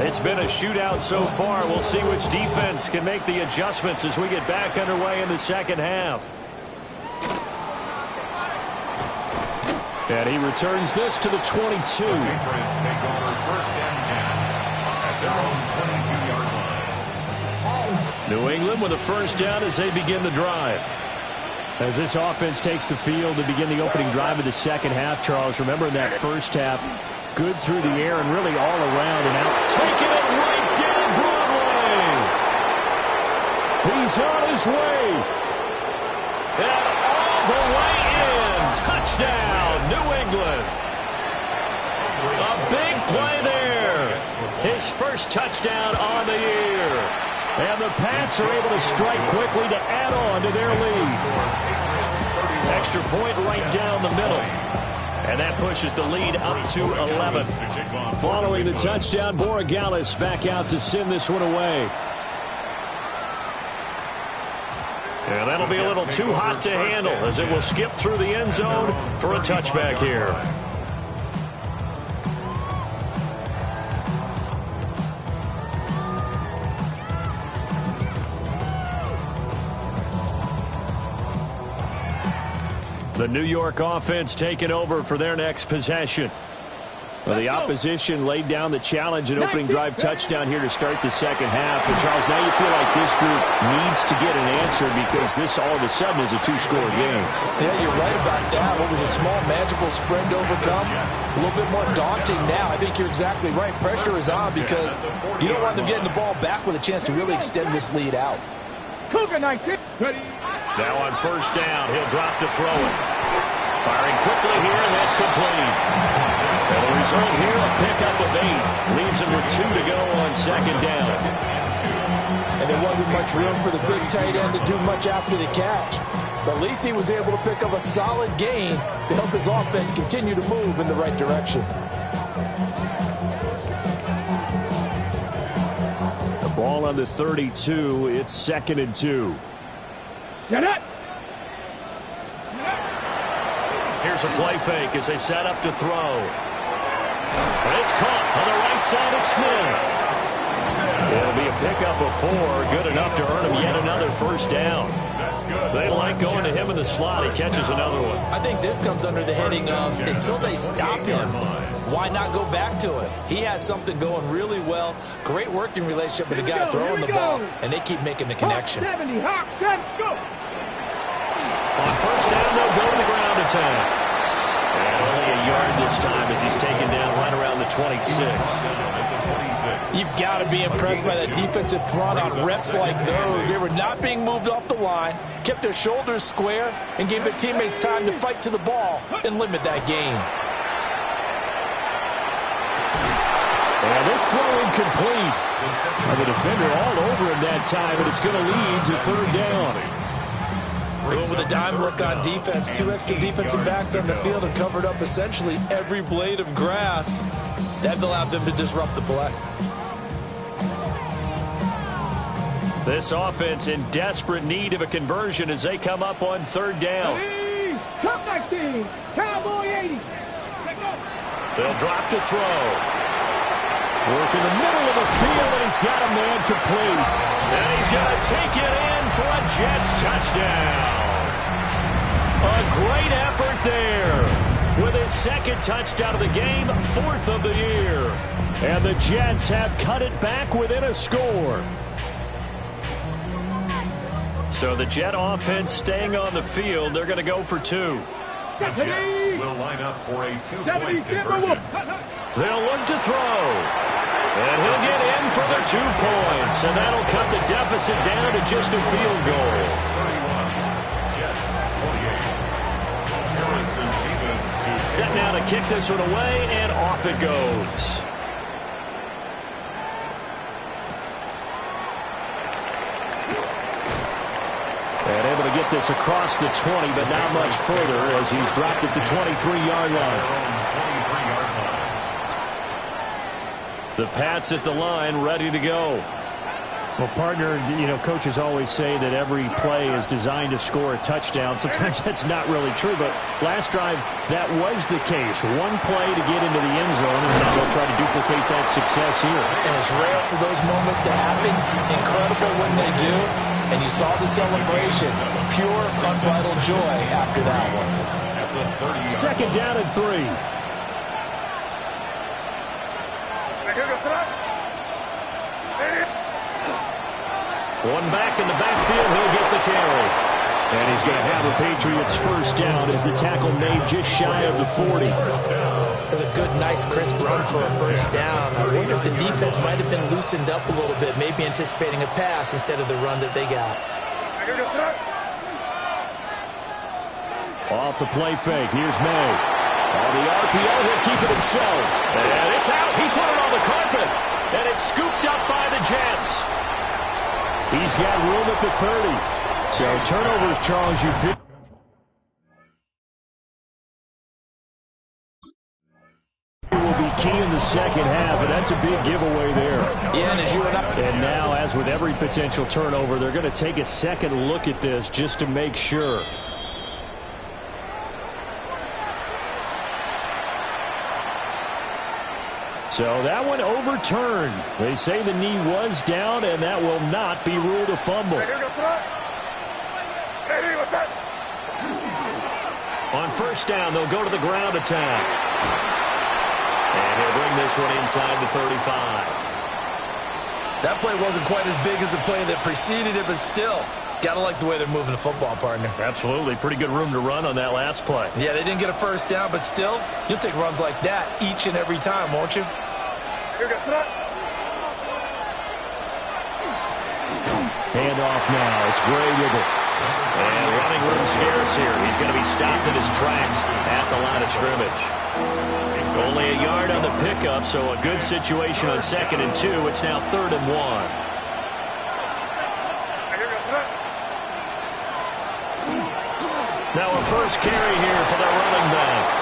It's been a shootout so far. We'll see which defense can make the adjustments as we get back underway in the second half. And he returns this to the 22. The Patriots take over 1st and 10 at their own 22-yard line. New England with a first down as they begin the drive. As this offense takes the field to begin the opening drive of the second half, Charles, remember in that first half, good through the air and really all around and out. Taking it right down Broadway. He's on his way. And all the way in. Touchdown, New England. A big play there. His first touchdown on the year. And the Pats are able to strike quickly to add on to their lead. Extra point right down the middle. And that pushes the lead up to 11. Following the touchdown, Borregales back out to send this one away. And that'll be a little too hot to handle as it will skip through the end zone for a touchback here. The New York offense taking over for their next possession. Well, the opposition laid down the challenge and opening drive touchdown here to start the second half. And Charles, now you feel like this group needs to get an answer because this all of a sudden is a two-score game. Yeah, you're right about that. What was a small magical spread to overcome, a little bit more daunting now. I think you're exactly right. Pressure is on because you don't want them getting the ball back with a chance to really extend this lead out. Cougar 19. Now on first down, he'll drop to throw it. Firing quickly here, and that's complete. And the result here, a pickup of 8. Leaves him with 2 to go on second down. And there wasn't much room for the big tight end to do much after the catch. But at least he was able to pick up a solid gain to help his offense continue to move in the right direction. The ball on the 32. It's 2nd and 2. Get it. Here's a play fake as they set up to throw. And it's caught on the right side of Smith. It'll be a pickup of 4. Good enough to earn him yet another first down. They like going to him in the slot. He catches another one. I think this comes under the heading of until they stop him, why not go back to it? He has something going really well. Great working relationship with the guy throwing the ball, and they keep making the connection. Hawk 70, Hawk 7, go. On first down, they'll go to the ground attack. And only a yard this time as he's taken down right around the 26. You've got to be impressed by that defensive front on reps like those. They were not being moved off the line, kept their shoulders square, and gave their teammates time to fight to the ball and limit that gain. And this throw incomplete. And the defender all over him that time, and it's going to lead to 3rd down. With a dime look on defense, 2 extra defensive backs on the field and covered up essentially every blade of grass. That allowed them to disrupt the play. This offense in desperate need of a conversion as they come up on 3rd down. Cup 19, Cowboy 80. They'll drop to throw. Work in the middle of the field, and he's got a man complete. And he's going to take it in for a Jets touchdown. A great effort there. With his 2nd touchdown of the game, 4th of the year. And the Jets have cut it back within a score. So the Jet offense staying on the field. They're going to go for 2. The Jets will line up for a 2-point conversion. They'll look to throw. And he'll get in for the 2 points. And that'll cut the deficit down to just a field goal. 31. Jets 48. Harrison Davis to Set now to kick this one away, and off it goes. And able to get this across the 20, but not much further as he's dropped it to 23-yard line. The Pats at the line, ready to go. Well, partner, coaches always say that every play is designed to score a touchdown. Sometimes that's not really true, but last drive, that was the case. One play to get into the end zone, and now they'll try to duplicate that success here. And it's rare for those moments to happen. Incredible when they do. And you saw the celebration. Pure, unbridled joy after that one. 2nd down and 3. One back in the backfield, he'll get the carry. And he's going to have a Patriots first down as the tackle made just shy of the 40. It was a good, nice, crisp run for a first down. I wonder if the defense might have been loosened up a little bit, maybe anticipating a pass instead of the run that they got. Off the play fake, here's May. On the RPO, he'll keep it himself. And it's out. He put it on the carpet. And it's scooped up by the Jets. He's got room at the 30. So turnovers, Charles, you feel will be key in the second half, and that's a big giveaway there. Yeah, and now, as with every potential turnover, they're going to take a second look at this just to make sure. So that one overturned. They say the knee was down, and that will not be ruled a fumble. On first down, they'll go to the ground attack. And he'll bring this one inside the 35. That play wasn't quite as big as the play that preceded it, but still, gotta like the way they're moving the football, partner. Absolutely. Pretty good room to run on that last play. Yeah, they didn't get a first down, but still, you'll take runs like that each and every time, won't you? Handoff now. It's Gray with it. And running room scarce here. He's going to be stopped in his tracks at the line of scrimmage. Only a yard on the pickup, so a good situation on 2nd and 2. It's now 3rd and 1. Now a first carry here for the running back.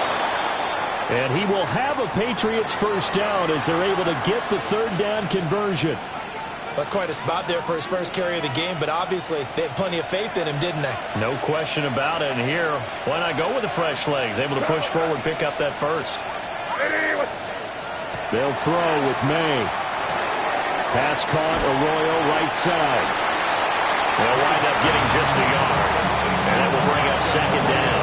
And he will have a Patriots first down as they're able to get the 3rd down conversion. That's quite a spot there for his first carry of the game, but obviously they had plenty of faith in him, didn't they? No question about it. And here, why not go with the fresh legs? Able to push forward, pick up that first. They'll throw with May. Pass caught, Arroyo right side. They'll wind up getting just a yard. And that will bring up 2nd down.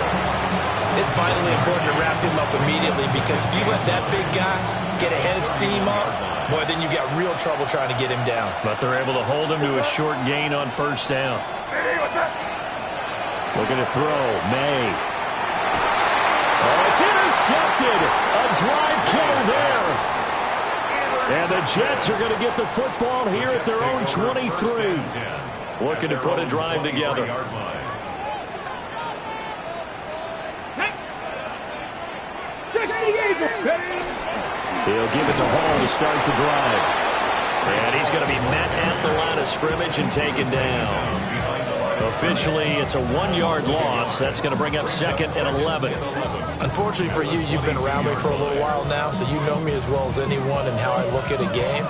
It's vitally important to wrap him up immediately, because if you let that big guy get a head of steam up, boy, then you got real trouble trying to get him down. But they're able to hold him to a short gain on first down. Looking to throw, May. Oh, it's intercepted. A drive killer there. And the Jets are going to get the football here at their own 23. Looking to put a drive together. He'll give it to Hall to start the drive. And he's going to be met at the line of scrimmage and taken down. Officially, it's a 1-yard loss. That's going to bring up 2nd and 11. Unfortunately for you, you've been around me for a little while now, so you know me as well as anyone and how I look at a game.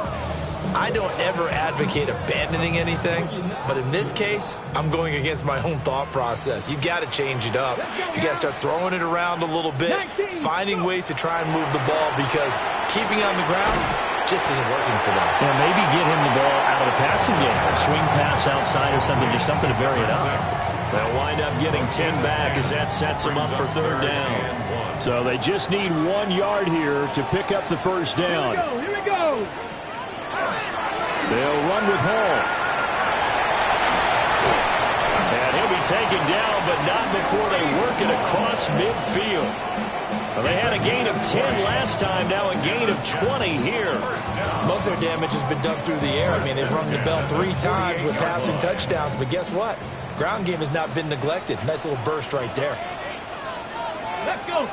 I don't ever advocate abandoning anything, but in this case, I'm going against my own thought process. You got to change it up. You got to start throwing it around a little bit, finding ways to try and move the ball, because keeping it on the ground just isn't working for them. Yeah, maybe get him the ball out of the passing game, a swing pass outside or something, just something to vary it up. They'll wind up getting 10 back as that sets them up for 3rd down. So they just need 1 yard here to pick up the first down. Here we go. They'll run with Hall. And he'll be taken down, but not before they work it across midfield. Well, they had a gain of 10 last time, now a gain of 20 here. Most of their damage has been done through the air. I mean, they've rung the bell 3 times with passing touchdowns, but guess what? Ground game has not been neglected. Nice little burst right there. Let's go.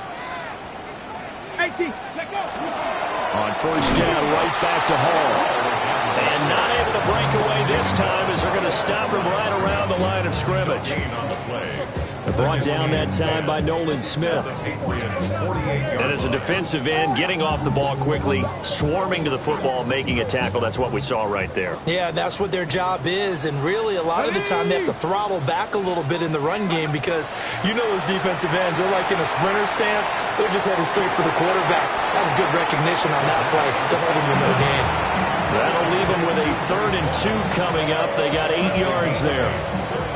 18, let's go. On first down, right back to Hall. And not able to break away this time as they're going to stop him right around the line of scrimmage. Brought down that time by Nolan Smith. And as a defensive end, getting off the ball quickly, swarming to the football, making a tackle. That's what we saw right there. Yeah, that's what their job is. And really, a lot of the time, they have to throttle back a little bit in the run game because you know those defensive ends, they're like in a sprinter stance. They're just headed straight for the quarterback. That was good recognition on that play to hold him to no gain. That'll leave them with a 3rd and 2 coming up. They got 8 yards there.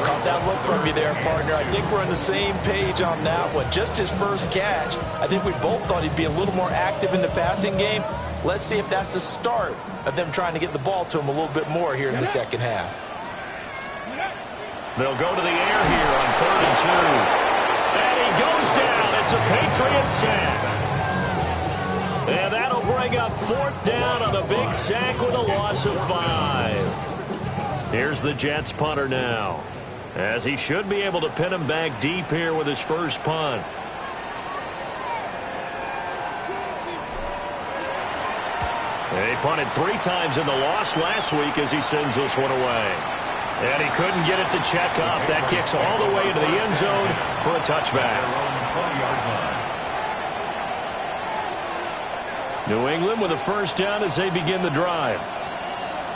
Caught that look from you there, partner. I think we're on the same page on that one. Just his first catch. I think we both thought he'd be a little more active in the passing game. Let's see if that's the start of them trying to get the ball to him a little bit more here in the second half. They'll go to the air here on 3rd and 2. And he goes down. It's a Patriot sack. And that'll bring up 4th down on a big sack with a loss of 5. Here's the Jets punter now, as he should be able to pin him back deep here with his first punt. He punted 3 times in the loss last week as he sends this one away. And he couldn't get it to check up. That kicks all the way into the end zone for a touchback. New England with a first down as they begin the drive.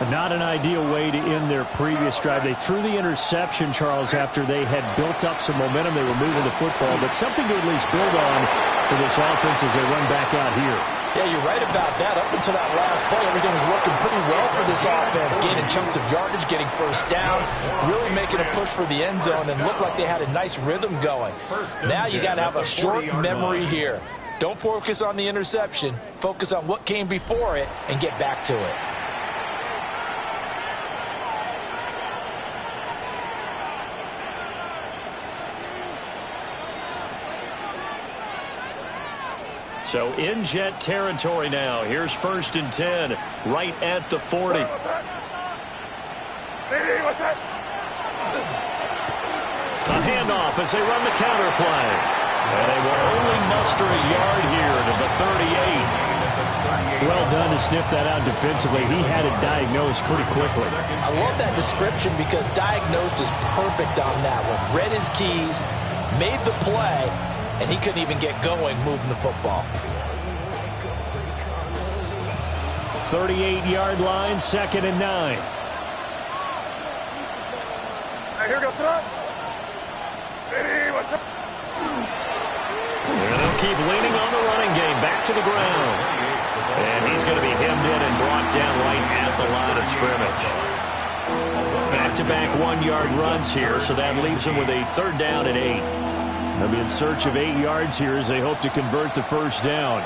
Not an ideal way to end their previous drive. They threw the interception, Charles, after they had built up some momentum. They were moving the football, but something to at least build on for this offense as they run back out here. Yeah, you're right about that. Up until that last play, everything was working pretty well for this offense. Gaining chunks of yardage, getting first downs, really making a push for the end zone, and looked like they had a nice rhythm going. Now you got to have a short memory here. Don't focus on the interception. Focus on what came before it and get back to it. So in Jet territory now. Here's 1st and 10, right at the 40. A handoff as they run the counter play. And they will only muster a yard here to the 38. Well done to sniff that out defensively. He had it diagnosed pretty quickly. I love that description because diagnosed is perfect on that one. Read his keys, made the play, and he couldn't even get going moving the football. 38-yard line, 2nd and 9. Here goes up. And they'll keep leaning on the running game. Back to the ground. And he's going to be hemmed in and brought down right at the line of scrimmage. Back-to-back 1-yard runs here, so that leaves him with a 3rd down and 8. They'll be in search of 8 yards here as they hope to convert the first down.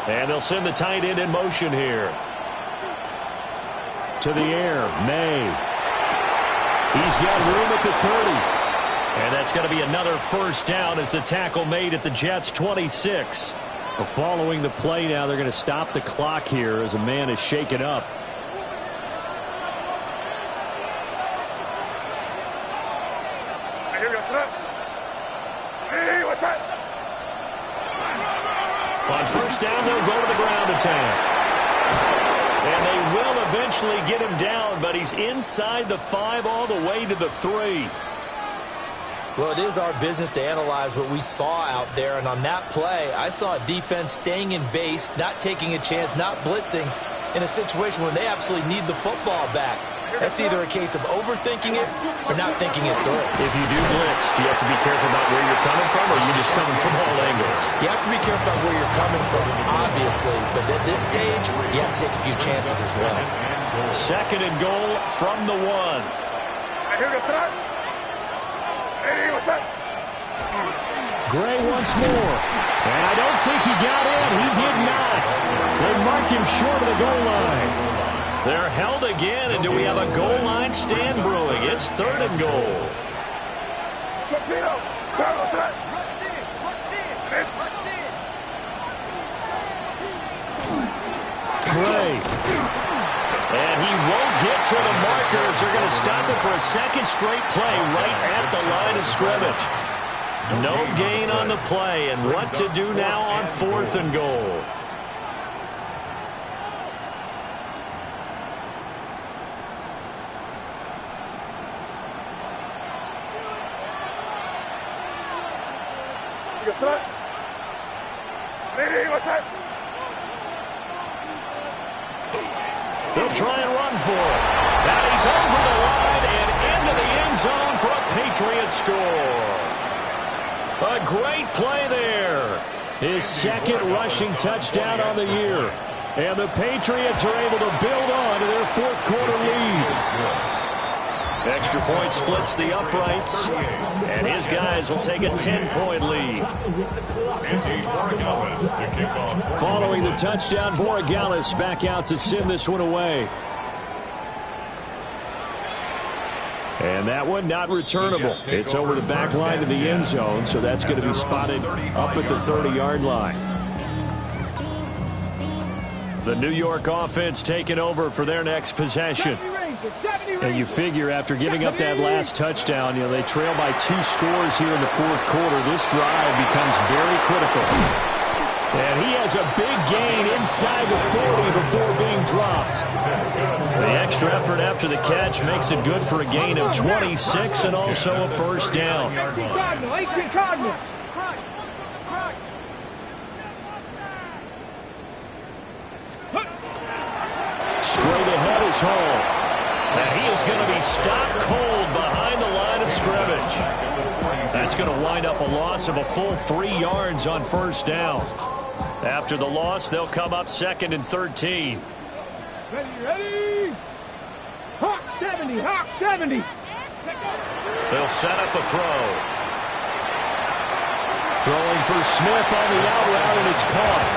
And they'll send the tight end in motion here. To the air, May. He's got room at the 30. And that's going to be another first down as the tackle made at the Jets' 26. Well, following the play now, they're going to stop the clock here as a man is shaken up. On first down, they'll go to the ground attack. And they will eventually get him down, but he's inside the 5 all the way to the 3. Well, it is our business to analyze what we saw out there, and on that play, I saw a defense staying in base, not taking a chance, not blitzing, in a situation where they absolutely need the football back. That's either a case of overthinking it or not thinking it through. If you do blitz, do you have to be careful about where you're coming from, or are you just coming from all angles? You have to be careful about where you're coming from, obviously, but at this stage, you have to take a few chances as well. 2nd and goal from the 1. Gray once more. And I don't think he got in. He did not. They mark him short of the goal line. They're held again, and do we have a goal line stand brewing? It's 3rd and goal. Gray. And he won't get to the markers. They're going to stop it for a 2nd straight play right at the line of scrimmage. No gain on the play, and what to do now on 4th and goal. They'll try and run for it. Now he's over the line and into the end zone for a Patriot score. A great play there. His second rushing touchdown on the year. And the Patriots are able to build on to their 4th quarter lead. Extra point splits the uprights, and his guys will take a 10-point lead. Following the touchdown, Borregales back out to send this one away. And that one not returnable. It's over the back line of the end zone, so that's going to be spotted up at the 30-yard line. The New York offense taking over for their next possession. And you figure after giving up that last touchdown, they trail by 2 scores here in the 4th quarter. This drive becomes very critical. And he has a big gain inside the 40 before being dropped. The extra effort after the catch makes it good for a gain of 26 and also a first down. Straight ahead is Hall. And he is going to be stopped cold behind the line of scrimmage. That's going to wind up a loss of a full 3 yards on first down. After the loss, they'll come up 2nd and 13. Ready. Hawk 70, Hawk 70. They'll set up a throw. Throwing for Smith on the out route, and it's caught.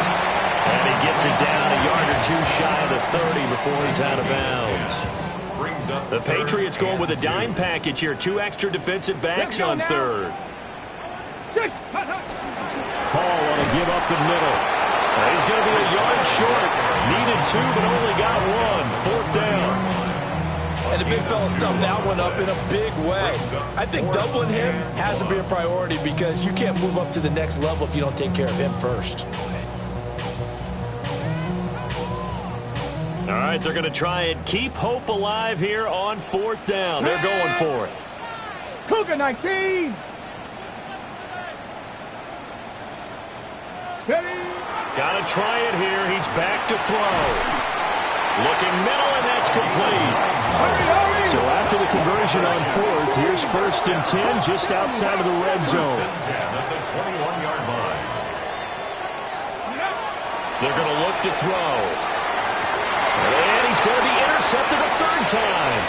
And he gets it down a yard or 2 shy of the 30 before he's out of bounds. The Patriots going with a dime package here. 2 extra defensive backs on 3rd. Hall want to give up the middle. He's going to be a yard short. Needed 2, but only got 1. 4th down. And the big fella stuffed that one up in a big way. I think doubling him has to be a priority because you can't move up to the next level if you don't take care of him first. All right, they're going to try and keep hope alive here on 4th down. They're going for it. Cougar 19. Steady. Got to try it here. He's back to throw. Looking middle, and that's complete. So after the conversion on 4th, here's 1st and 10 just outside of the red zone. They're going to look to throw. And he's going to be intercepted a 3rd time.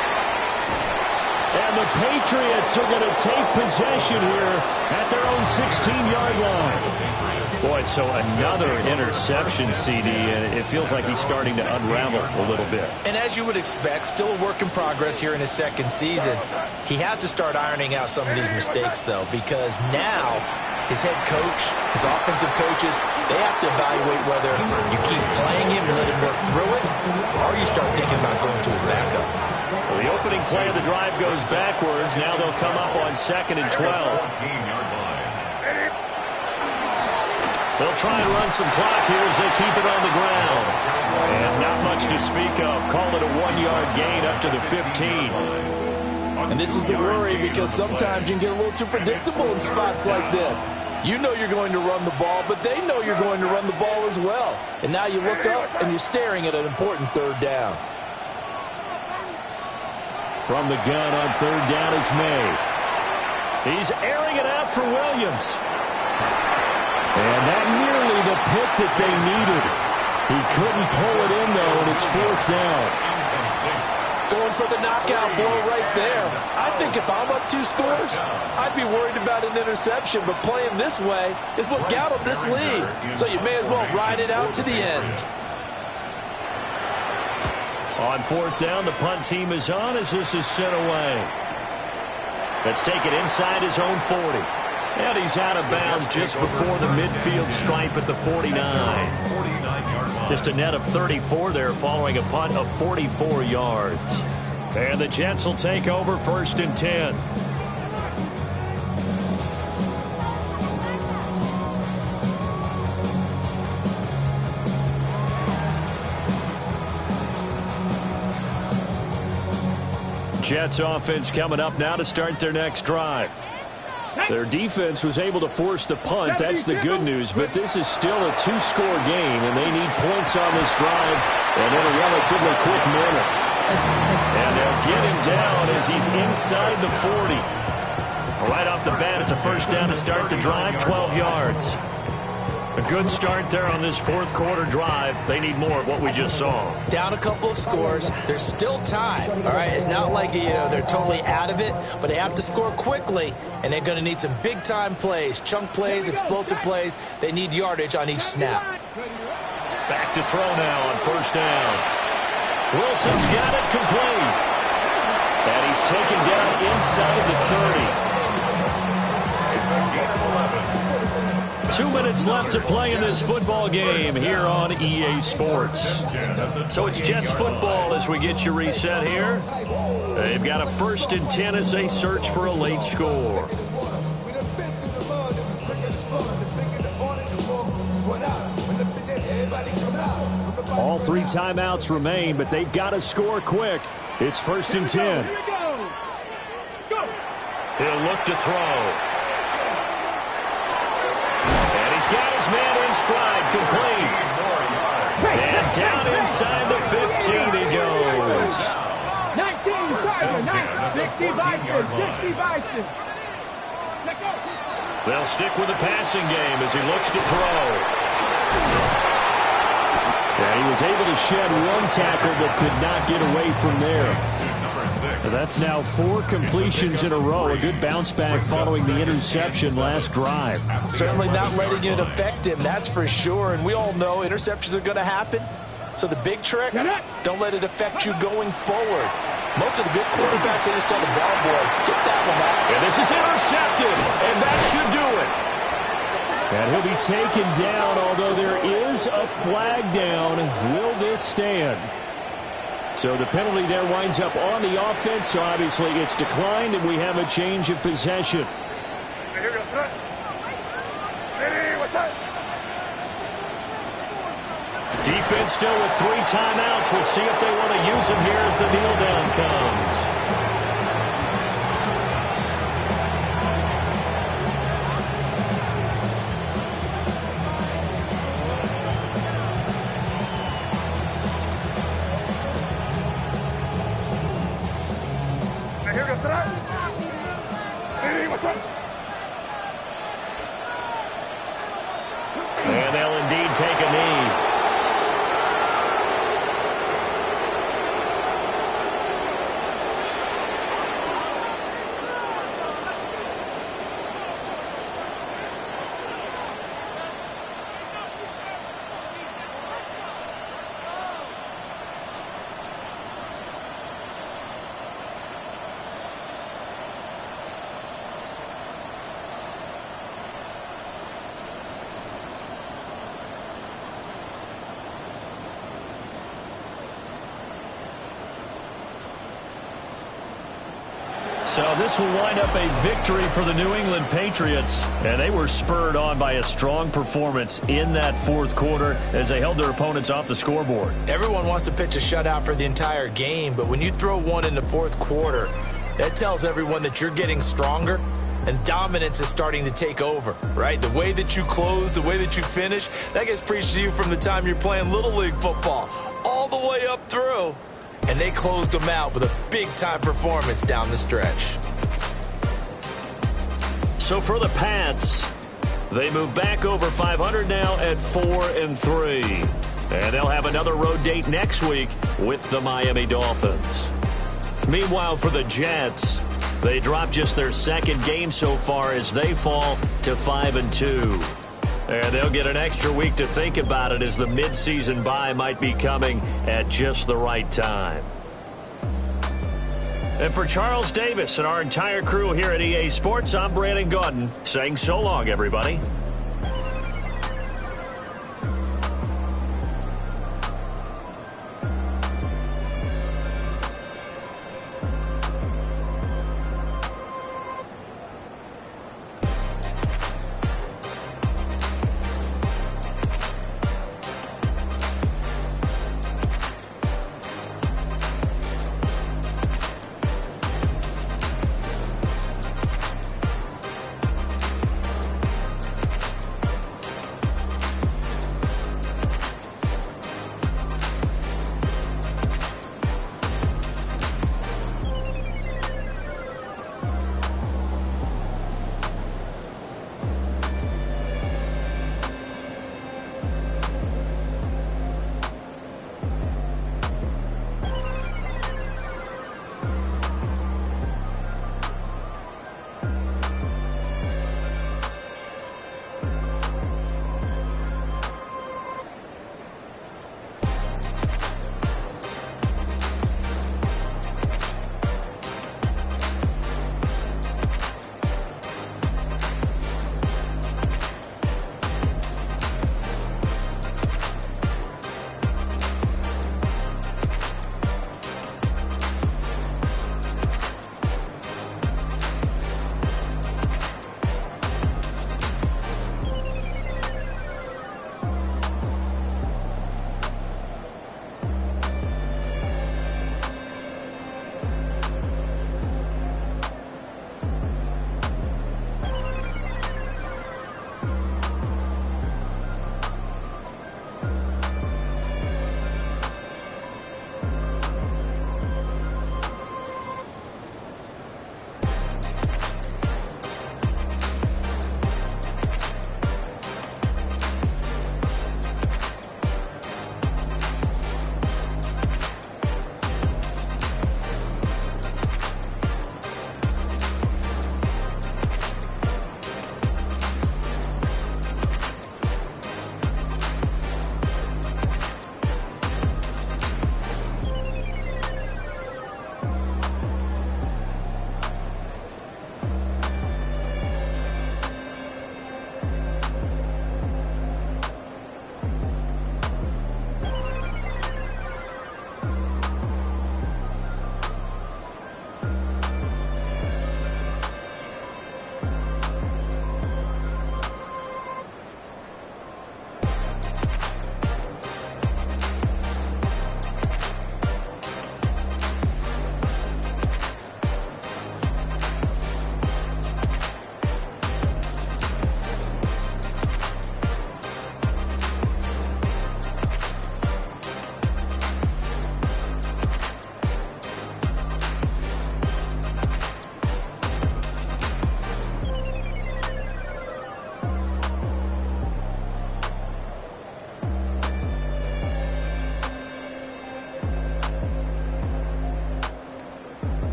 And the Patriots are going to take possession here at their own 16-yard line. Boy, so another interception, CD, and it feels like he's starting to unravel a little bit. And as you would expect, still a work in progress here in his 2nd season. He has to start ironing out some of these mistakes, though, because now his head coach, his offensive coaches, they have to evaluate whether you keep playing him and let him work through it, or you start thinking about going to his backup. Well, the opening play of the drive goes backwards. Now they'll come up on 2nd and 12. They'll try and run some clock here as they keep it on the ground. And not much to speak of. Call it a 1-yard gain up to the 15. And this is the worry because sometimes you can get a little too predictable in spots like this. You know you're going to run the ball, but they know you're going to run the ball as well. And now you look up and you're staring at an important 3rd down. From the gun on 3rd down is May. He's airing it out for Williams. And that nearly the pick that they needed. He couldn't pull it in, though, and it's 4th down. Going for the knockout blow right there. I think if I'm up 2 scores, I'd be worried about an interception, but playing this way is what got him this lead. So you may as well ride it out to the end. On 4th down, the punt team is on as this is sent away. Let's take it inside his own 40. And he's out of bounds just before the midfield stripe at the 49. Just a net of 34 there following a punt of 44 yards. And the Jets will take over 1st and 10. Jets offense coming up now to start their next drive. Their defense was able to force the punt. That's the good news. But this is still a two-score game, and they need points on this drive and in a relatively quick manner. And they'll get him down as he's inside the 40. Right off the bat, it's a first down to start the drive, 12 yards. A good start there on this fourth quarter drive. They need more of what we just saw. Down a couple of scores. There's still time. All right, it's not like they're totally out of it, but they have to score quickly, and they're going to need some big-time plays, chunk plays, explosive plays. They need yardage on each snap. Back to throw now on first down. Wilson's got it complete. And he's taken down inside the 30. 2 minutes left to play in this football game here on EA Sports. So it's Jets football as we get you reset here. They've got a 1st and 10 as they search for a late score. All 3 timeouts remain, but they've got to score quick. It's 1st and 10. He'll look to throw. He's got his man in stride, complete. And down inside the 15 he goes. 60 Bison. They'll stick with the passing game as he looks to throw. Yeah, he was able to shed 1 tackle but could not get away from there. That's now 4 completions in a row. A good bounce back following the interception last drive. Certainly not letting it affect him, that's for sure. And we all know interceptions are going to happen. So the big trick, don't let it affect you going forward. Most of the good quarterbacks, they just tell the ball boy, get that one out. And this is intercepted, and that should do it. And he'll be taken down, although there is a flag down. Will this stand? So the penalty there winds up on the offense, so obviously it's declined, and we have a change of possession. Defense still with 3 timeouts. We'll see if they want to use them here as the kneel down comes. And they'll indeed take a knee. So this will wind up a victory for the New England Patriots. And they were spurred on by a strong performance in that fourth quarter as they held their opponents off the scoreboard. Everyone wants to pitch a shutout for the entire game, but when you throw one in the fourth quarter, that tells everyone that you're getting stronger and dominance is starting to take over, right? The way that you close, the way that you finish, that gets preached to you from the time you're playing Little League football all the way up through. And they closed them out with a big-time performance down the stretch. So for the Pats, they move back over 500 now at 4-3. And they'll have another road date next week with the Miami Dolphins. Meanwhile, for the Jets, they drop just their second game so far as they fall to 5-2. And they'll get an extra week to think about it as the midseason bye might be coming at just the right time. And for Charles Davis and our entire crew here at EA Sports, I'm Brandon Gaudin saying so long, everybody.